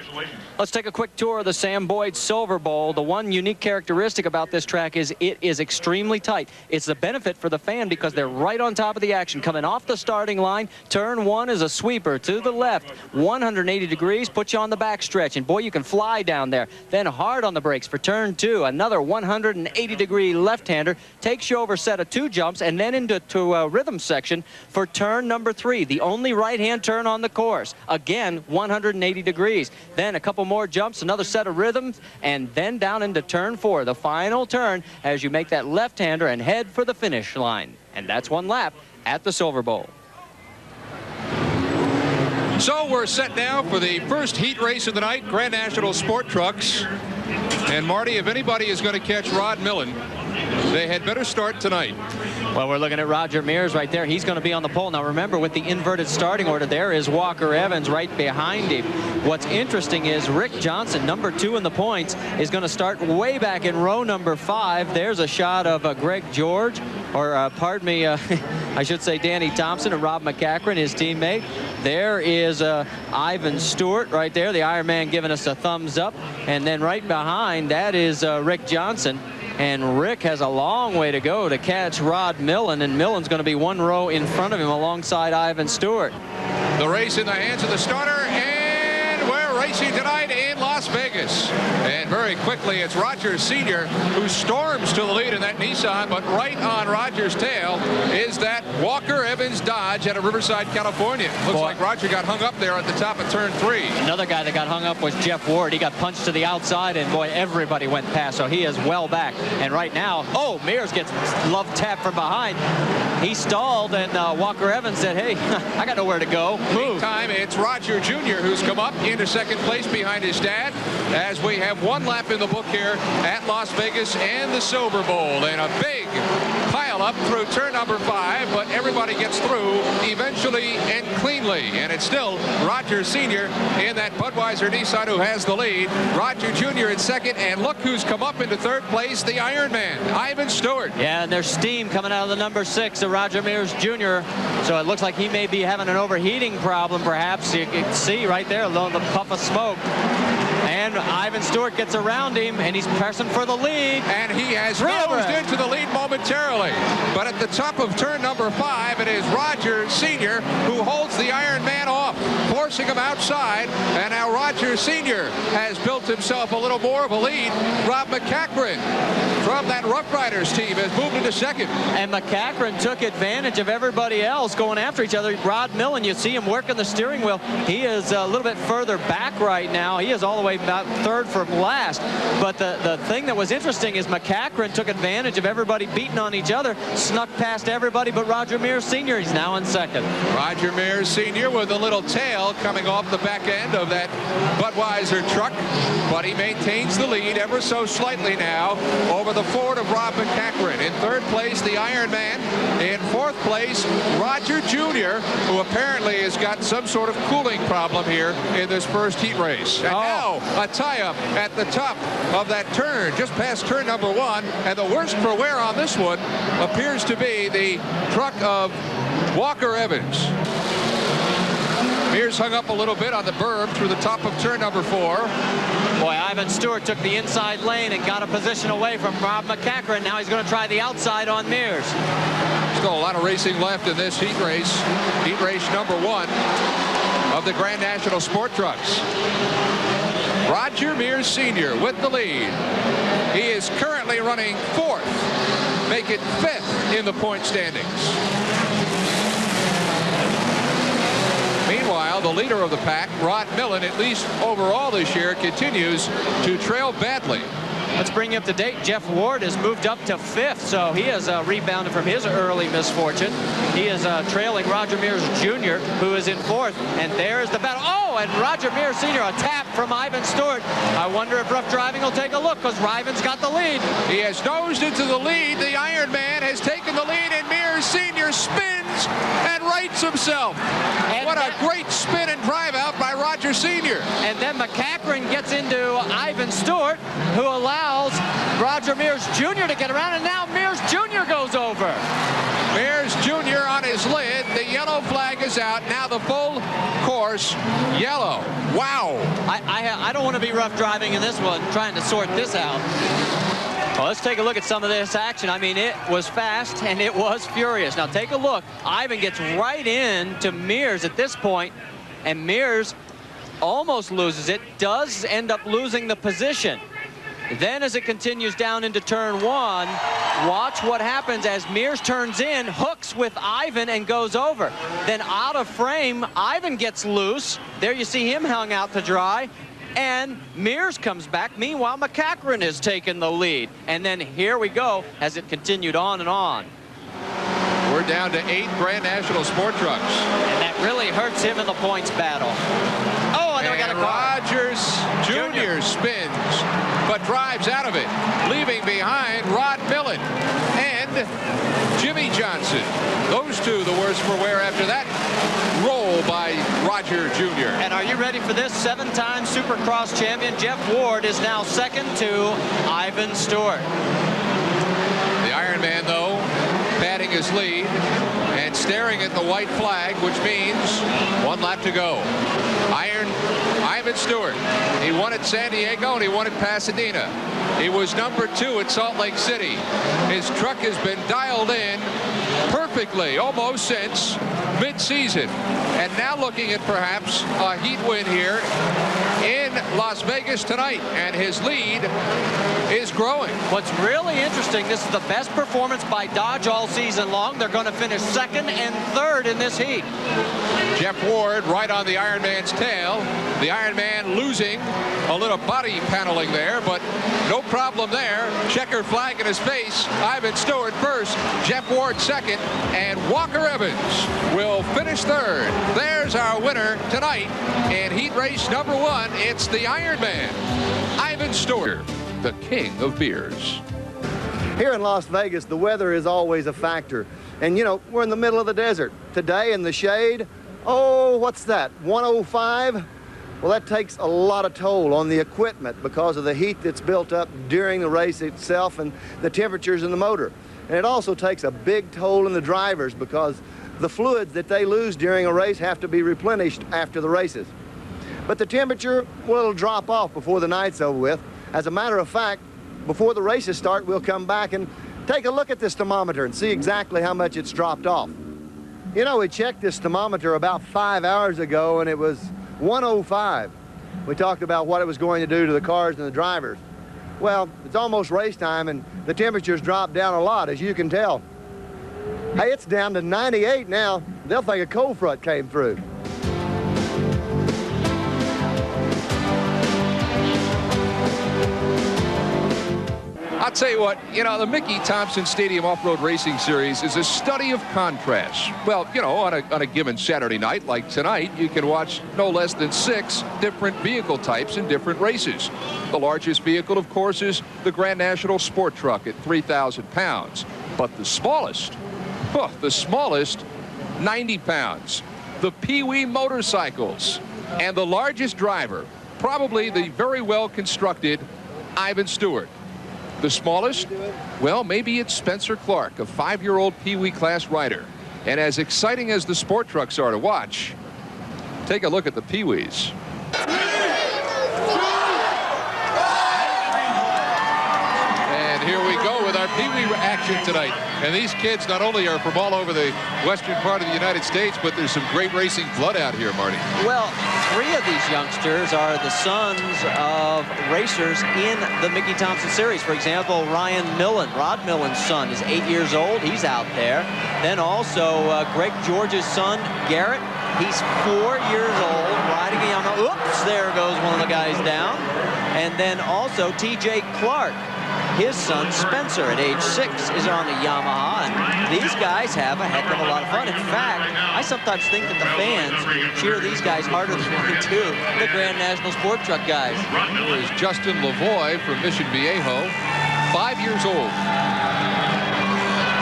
Congratulations. Let's take a quick tour of the Sam Boyd Silver Bowl. The one unique characteristic about this track is it is extremely tight. It's a benefit for the fan because they're right on top of the action. Coming off the starting line, turn one is a sweeper to the left, 180 degrees, put you on the back stretch, and boy, you can fly down there. Then hard on the brakes for turn two, another 180-degree left-hander, takes you over a set of 2 jumps, and then into a rhythm section for turn number 3, the only right-hand turn on the course. Again, 180 degrees. Then a couple more jumps, another set of rhythms, and then down into turn 4, the final turn as you make that left-hander and head for the finish line. And that's 1 lap at the Silver Bowl. So we're set now for the first heat race of the night, Grand National Sport Trucks. And Marty, if anybody is going to catch Rod Millen, they had better start tonight. Well, we're looking at Roger Mears right there. He's going to be on the pole. Now, remember, with the inverted starting order, there is Walker Evans right behind him. What's interesting is Rick Johnson, number 2 in the points, is going to start way back in row number 5. There's a shot of Greg George, or pardon me, I should say Danny Thompson and Rob McCachran, his teammate. There is Ivan Stewart right there, the Ironman giving us a thumbs up. And then right behind, that is Rick Johnson. And Rick has a long way to go to catch Rod Millen, and Millen's going to be 1 row in front of him alongside Ivan Stewart. The race in the hands of the starter, and we're racing tonight in Las Vegas. And very quickly, it's Rogers Sr. who storms to the lead in that Nissan, but right on Rogers' tail is that Walker Evans Dodge out of Riverside, California. Looks like Roger got hung up there at the top of turn 3. Another guy that got hung up was Jeff Ward. He got punched to the outside, and boy, everybody went past, so he is well back. And right now, Mears gets love tap from behind. He stalled, and Walker Evans said, hey, I got nowhere to go. Move. Meantime, it's Roger Jr. who's come up into second place behind his dad, as we have 1 lap in the book here at Las Vegas and the Silver Bowl. And a big pile up through turn number 5, but everybody gets through eventually and cleanly. And it's still Roger Sr. in that Budweiser Nissan who has the lead. Roger Jr. in second, and look who's come up into third place, the Ironman, Ivan Stewart. Yeah, and there's steam coming out of the number 6 of Roger Mears Jr. So it looks like he may be having an overheating problem, perhaps. You can see right there, the puff of smoke. And Ivan Stewart gets around him, and he's pressing for the lead. And he has nosed into the lead momentarily. But at the top of turn number 5, it is Roger Sr. who holds the Ironman off, forcing him outside. And now Roger Sr. has built himself a little more of a lead. Rob McCachran from that Rough Riders team has moved into second. And McCachran took advantage of everybody else going after each other. Rod Millen, you see him working the steering wheel. He is a little bit further back right now. He is all the way about 3rd from last. But the thing that was interesting is McCachran took advantage of everybody beating on each other, snuck past everybody but Roger Mears Sr. He's now in second. Roger Mears Sr. with a little tail coming off the back end of that Budweiser truck, but he maintains the lead ever so slightly now over the Ford of Rob McCachran. In 3rd place, the Ironman. In 4th place, Roger Jr., who apparently has got some sort of cooling problem here in this first heat race. And now a tie-up at the top of that turn, just past turn number 1. And the worst for wear on this one appears to be the truck of Walker Evans. Mears hung up a little bit on the berm through the top of turn number 4. Boy, Ivan Stewart took the inside lane and got a position away from Rob McCachran. Now he's going to try the outside on Mears. Still a lot of racing left in this heat race number 1 of the Grand National Sport Trucks. Roger Mears Sr. with the lead. He is currently running 4th, making 5th in the point standings. Meanwhile, the leader of the pack, Rod Millen, at least overall this year, continues to trail badly. Let's bring you up to date. Jeff Ward has moved up to 5th, so he has rebounded from his early misfortune. He is trailing Roger Mears Jr., who is in 4th, and there's the battle. And Roger Mears Sr., a tap from Ivan Stewart. I wonder if Rough Driving will take a look, because Ivan's got the lead. He has nosed into the lead. The Ironman has taken the lead, and Mears Sr. spins and rights himself. And what a great spin and drive out by Roger Sr. And then McCachran gets into Ivan Stewart, who allows Roger Mears Jr. to get around, and now Mears Jr. goes over. Mears Jr. on his lid. The yellow flag flag is out. Now the full course yellow. Wow. I don't want to be rough driving in this one, trying to sort this out. Well, let's take a look at some of this action. I mean, it was fast and it was furious. Now take a look. Ivan gets right in to Mears at this point, and Mears almost loses it, does end up losing the position. Then as it continues down into turn one, watch what happens as Mears turns in, hooks with Ivan and goes over. Then out of frame, Ivan gets loose. There you see him hung out to dry. And Mears comes back. Meanwhile, McCachran has taken the lead. And then here we go as it continued on and on. We're down to 8 Grand National Sport Trucks. And that really hurts him in the points battle. Oh, and then we got a car. Rogers Jr. spins, but drives out of it, leaving behind Rod Millen and Jimmy Johnson. Those two the worse for wear after that roll by Roger Jr. And are you ready for this? 7-time Supercross champion Jeff Ward is now second to Ivan Stewart. The Ironman, though, padding his lead and staring at the white flag, which means 1 lap to go. Ivan Stewart. He won at San Diego and he won at Pasadena. He was number 2 at Salt Lake City. His truck has been dialed in perfectly almost since mid-season. And now looking at perhaps a heat win here in Las Vegas tonight. And his lead is growing. What's really interesting, this is the best performance by Dodge all season long. They're going to finish 2nd and 3rd in this heat. Jeff Ward right on the Ironman's tail. The Ironman losing a little body paneling there, but no problem there. Checker flag in his face. Ivan Stewart first, Jeff Ward second, and Walker Evans will finish 3rd. There's our winner tonight in heat race number 1. It's the Ironman, Ivan Stewart, the king of beers. Here in Las Vegas, the weather is always a factor. And, you know, we're in the middle of the desert. Today in the shade, oh, what's that, 105? Well, that takes a lot of toll on the equipment because of the heat that's built up during the race itself and the temperatures in the motor. And it also takes a big toll in the drivers because the fluids that they lose during a race have to be replenished after the races. But the temperature will drop off before the night's over with. As a matter of fact, before the races start, we'll come back and take a look at this thermometer and see exactly how much it's dropped off. You know, we checked this thermometer about 5 hours ago and it was 105. We talked about what it was going to do to the cars and the drivers. Well, it's almost race time and the temperature's dropped down a lot, as you can tell. Hey, it's down to 98 now. They'll think a cold front came through. I'll tell you what, you know, the Mickey Thompson Stadium Off-Road Racing Series is a study of contrast. Well, you know, on a given Saturday night like tonight, you can watch no less than 6 different vehicle types in different races. The largest vehicle, of course, is the Grand National Sport Truck at 3,000 pounds. But the smallest, 90 pounds. The Pee Wee motorcycles. And the largest driver, probably the very well-constructed Ivan Stewart. The smallest? Well, maybe it's Spencer Clark, a 5-year-old Pee Wee class rider. And as exciting as the sport trucks are to watch, take a look at the Pee Wees. And here we go with our Pee Wee action tonight. And these kids not only are from all over the western part of the United States, but there's some great racing blood out here, Marty. Well, 3 of these youngsters are the sons of racers in the Mickey Thompson Series. For example, Ryan Millen, Rod Millen's son, is 8 years old. He's out there. Then also Greg George's son, Garrett. He's 4 years old, riding a Yamaha. Oops, there goes one of the guys down. And then also TJ Clark. His son, Spencer, at age 6, is on a Yamaha, and these guys have a heck of a lot of fun. In fact, I sometimes think that the fans cheer these guys harder than they do the Grand National Sport Truck guys. Here's Justin Lavoie from Mission Viejo, 5 years old.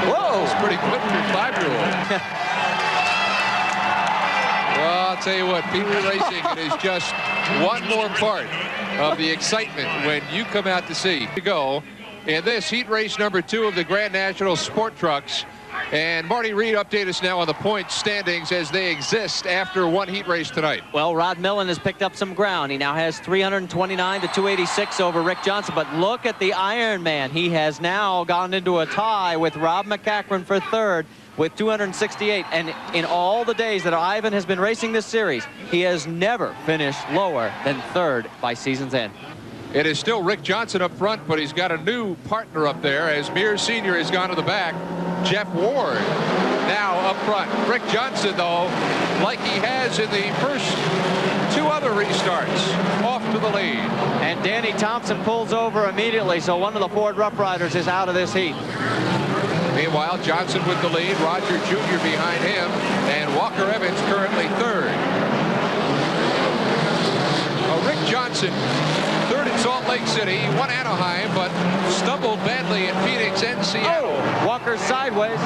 Whoa! That's pretty good for a 5-year-old. Well, I'll tell you what, Pee Wee Racing, it is just one more part of the excitement when you come out to see. To go in this heat race number 2 of the Grand National Sport Trucks. And Marty Reed, update us now on the point standings as they exist after one heat race tonight. Well, Rod Millen has picked up some ground. He now has 329 to 286 over Rick Johnson. But look at the Ironman. He has now gone into a tie with Rob McCachran for third with 268. And in all the days that Ivan has been racing this series, he has never finished lower than third by season's end. It is still Rick Johnson up front, but he's got a new partner up there as Mears Sr. has gone to the back. Jeff Ward now up front. Rick Johnson, though, like he has in the first two other restarts, off to the lead. And Danny Thompson pulls over immediately, so one of the Ford Rough Riders is out of this heat. Meanwhile, Johnson with the lead, Roger Jr. behind him, and Walker Evans currently third. Rick Johnson, third in Salt Lake City, won Anaheim, but stumbled badly in Phoenix and Seattle. Oh, Walker sideways.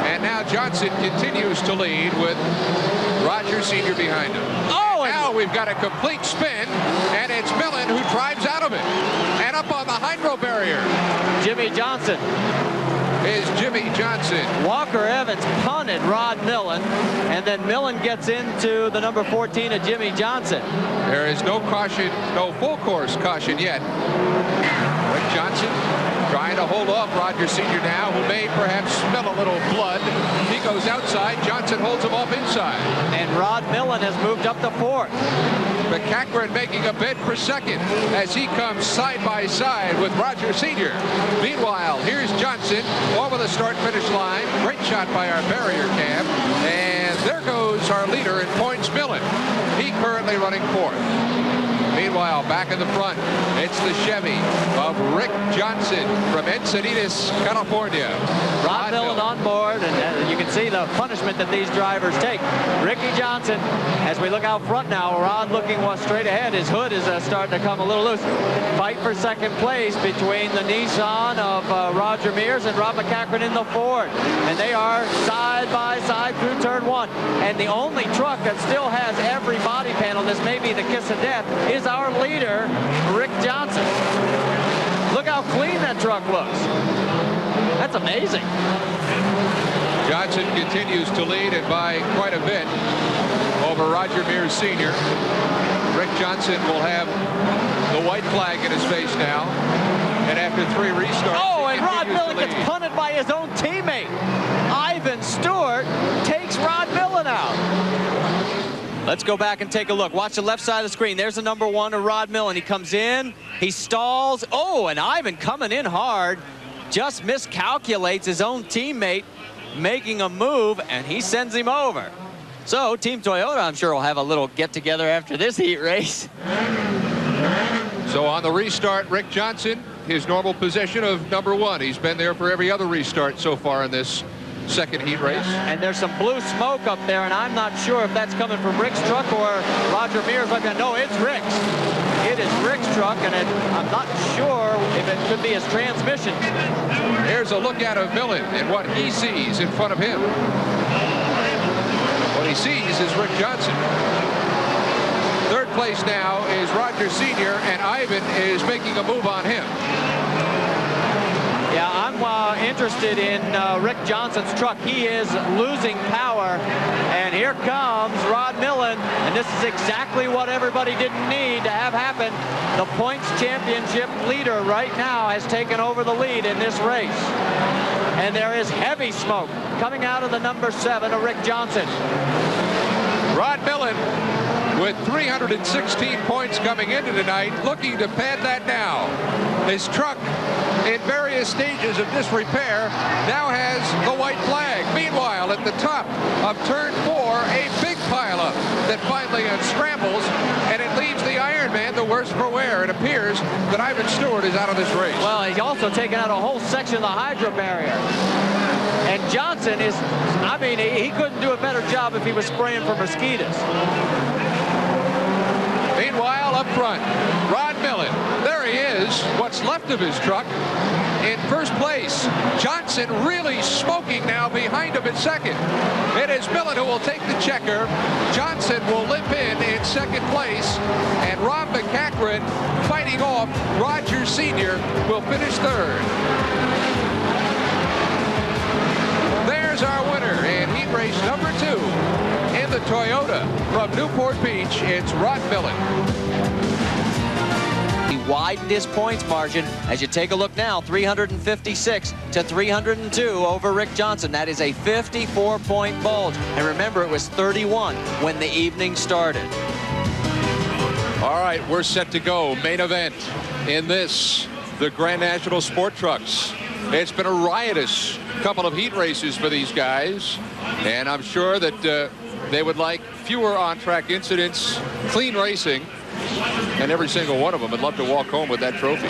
And now Johnson continues to lead with Roger Sr. behind him. Oh, and now we've got a complete spin, and it's Millen who drives out of it. And up on the hydro barrier. Jimmy Johnson. Is Jimmy Johnson. Walker Evans punted Rod Millen, and then Millen gets into the number 14 of Jimmy Johnson. There is no caution, no full course caution yet. Rick Johnson trying to hold off Roger Sr. now, who may perhaps smell a little blood. He goes outside. Johnson holds him off inside. And Rod Millen has moved up to fourth. McCachran making a bid for second as he comes side by side with Roger Sr. Meanwhile, here's Johnson over the start-finish line. Great shot by our barrier cam. And there goes our leader in points, Millen. He currently running fourth. Meanwhile, back in the front, it's the Chevy of Rick Johnson from Encinitas, California. Rod Millen on board, and you can see the punishment that these drivers take. Ricky Johnson, as we look out front now, Rod looking straight ahead. His hood is starting to come a little loose. Fight for second place between the Nissan of Roger Mears and Rob McCachran in the Ford. And they are side by side through turn one. And the only truck that still has every body panel, this may be the kiss of death, is our leader, Rick Johnson. Look how clean that truck looks. That's amazing. Johnson continues to lead, and by quite a bit over Roger Mears Sr. Rick Johnson will have the white flag in his face now. And after three restarts, oh, and Rod Millen gets punted by his own teammate. Ivan Stewart takes Rod Millen out. Let's go back and take a look. Watch the left side of the screen. There's the number one of Rod Millen. He comes in, he stalls. Oh, and Ivan coming in hard. Just miscalculates his own teammate, making a move, and he sends him over. So Team Toyota, I'm sure, will have a little get-together after this heat race. So on the restart, Rick Johnson, his normal position of number one. He's been there for every other restart so far in this second heat race. And there's some blue smoke up there, and I'm not sure if that's coming from Rick's truck or Roger Mears. No, it's Rick's. It is Rick's truck, and I'm not sure if it could be his transmission. Here's a look at of Millen and what he sees in front of him. What he sees is Rick Johnson. Third place now is Roger Sr., and Ivan is making a move on him. Yeah, I'm interested in Rick Johnson's truck. He is losing power, and here comes Rod Millen, and this is exactly what everybody didn't need to have happen. The points championship leader right now has taken over the lead in this race, and there is heavy smoke coming out of the number 7 of Rick Johnson. Rod Millen with 316 points coming into tonight, looking to pad that now. His truck, in various stages of disrepair, now has the white flag. Meanwhile, at the top of turn 4, a big pileup that finally unscrambles, and it leaves the Ironman the worse for wear. It appears that Ivan Stewart is out of this race. Well, he's also taken out a whole section of the hydro barrier. And Johnson is, I mean, he couldn't do a better job if he was spraying for mosquitoes. Meanwhile, up front, Rod Millen. There he is, what's left of his truck, in first place. Johnson really smoking now behind him in second. It is Millen who will take the checker. Johnson will limp in second place. And Rob McCachran, fighting off Roger Sr., will finish third. There's is our winner in heat race number 2 in the Toyota from Newport Beach. It's Rod Millen. He widened his points margin. As you take a look now, 356 to 302 over Rick Johnson. That is a 54-point bulge. And remember, it was 31 when the evening started. All right, we're set to go. Main event in this, the Grand National Sport Trucks. It's been a riotous couple of heat races for these guys, and I'm sure that they would like fewer on-track incidents, clean racing, and every single one of them would love to walk home with that trophy.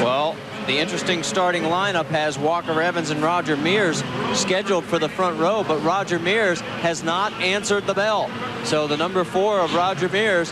Well, the interesting starting lineup has Walker Evans and Roger Mears scheduled for the front row, but Roger Mears has not answered the bell. So the number 4 of Roger Mears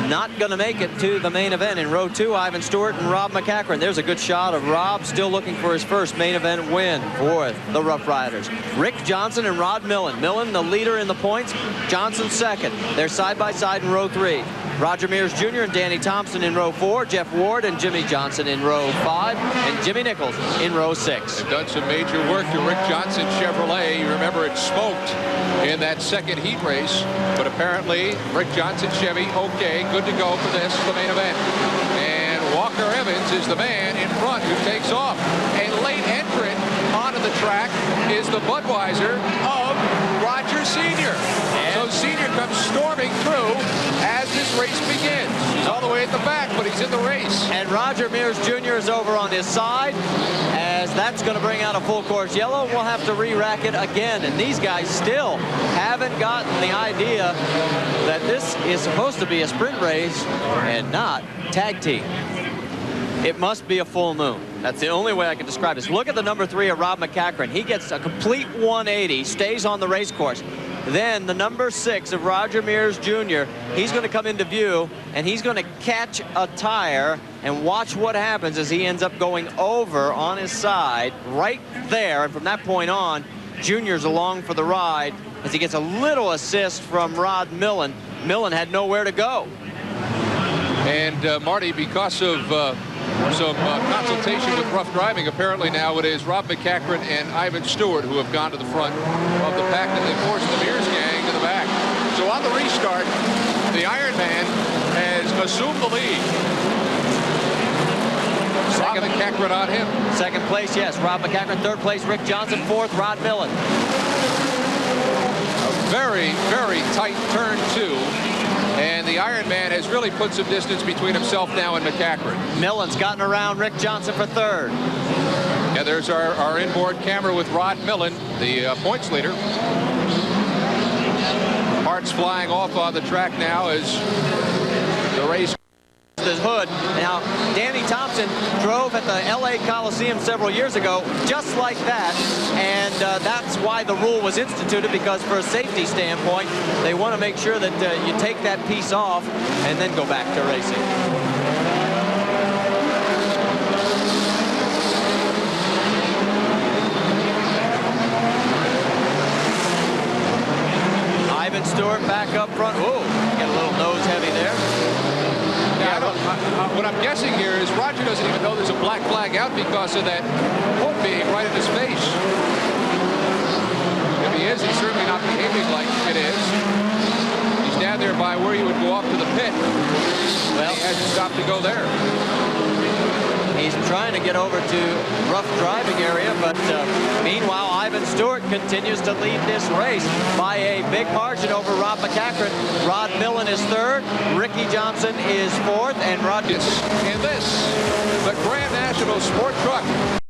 not going to make it to the main event. In row 2, Ivan Stewart and Rob McCachran. There's a good shot of Rob still looking for his first main event win for the Rough Riders. Rick Johnson and Rod Millen. Millen, the leader in the points. Johnson second. They're side by side in row 3. Roger Mears Jr. and Danny Thompson in row 4. Jeff Ward and Jimmy Johnson in row 5. And Jimmy Nichols in row 6. They've done some major work to Rick Johnson Chevrolet. You remember it smoked in that second heat race, but apparently Rick Johnson Chevy, okay, good to go for this, the main event. And Walker Evans is the man in front who takes off. A late entrant onto the track is the Budweiser of Roger Sr. So Sr. comes storming through as this race begins. He's all the way at the back, but he's in the race. And Roger Mears Jr. is over on his side, as that's going to bring out a full course yellow. We'll have to re-rack it again. And these guys still haven't gotten the idea that this is supposed to be a sprint race and not tag team. It must be a full moon. That's the only way I can describe this. Look at the number 3 of Rob McCachran. He gets a complete 180, stays on the race course. Then the number 6 of Roger Mears Jr., he's going to come into view, and he's going to catch a tire and watch what happens as he ends up going over on his side right there. And from that point on, Junior's along for the ride as he gets a little assist from Rod Millen. Millen had nowhere to go. And Marty, because of some consultation with rough driving, apparently now it is Rob McCachran and Ivan Stewart who have gone to the front of the pack, and they forced the Mears gang to the back. So on the restart, the Iron Man has assumed the lead. Rob McCachran on him. Second place, yes, Rob McCachran. Third place, Rick Johnson. Fourth, Rod Millen. A very, very tight turn 2. And the Iron Man has really put some distance between himself now and McCachran. Millen's gotten around Rick Johnson for third. Yeah, there's our inboard camera with Rod Millen, the points leader. Parts flying off on the track now as the race. The hood. Now, Danny Thompson drove at the LA Coliseum several years ago just like that, and that's why the rule was instituted, because for a safety standpoint, they want to make sure that you take that piece off and then go back to racing. Ivan Stewart back up front. Ooh, get a little nose heavy there. Yeah, what I'm guessing here is Roger doesn't even know there's a black flag out because of that hood being right in his face. If he is, he's certainly not behaving like it is. He's down there by where you would go off to the pit. Well, he hasn't stopped to go there. He's trying to get over to rough driving area, but meanwhile, Ivan Stewart continues to lead this race by a big margin over Rob McCachran. Rod Millen is third, Ricky Johnson is fourth, and Roger. In this, the Grand National Sport Truck.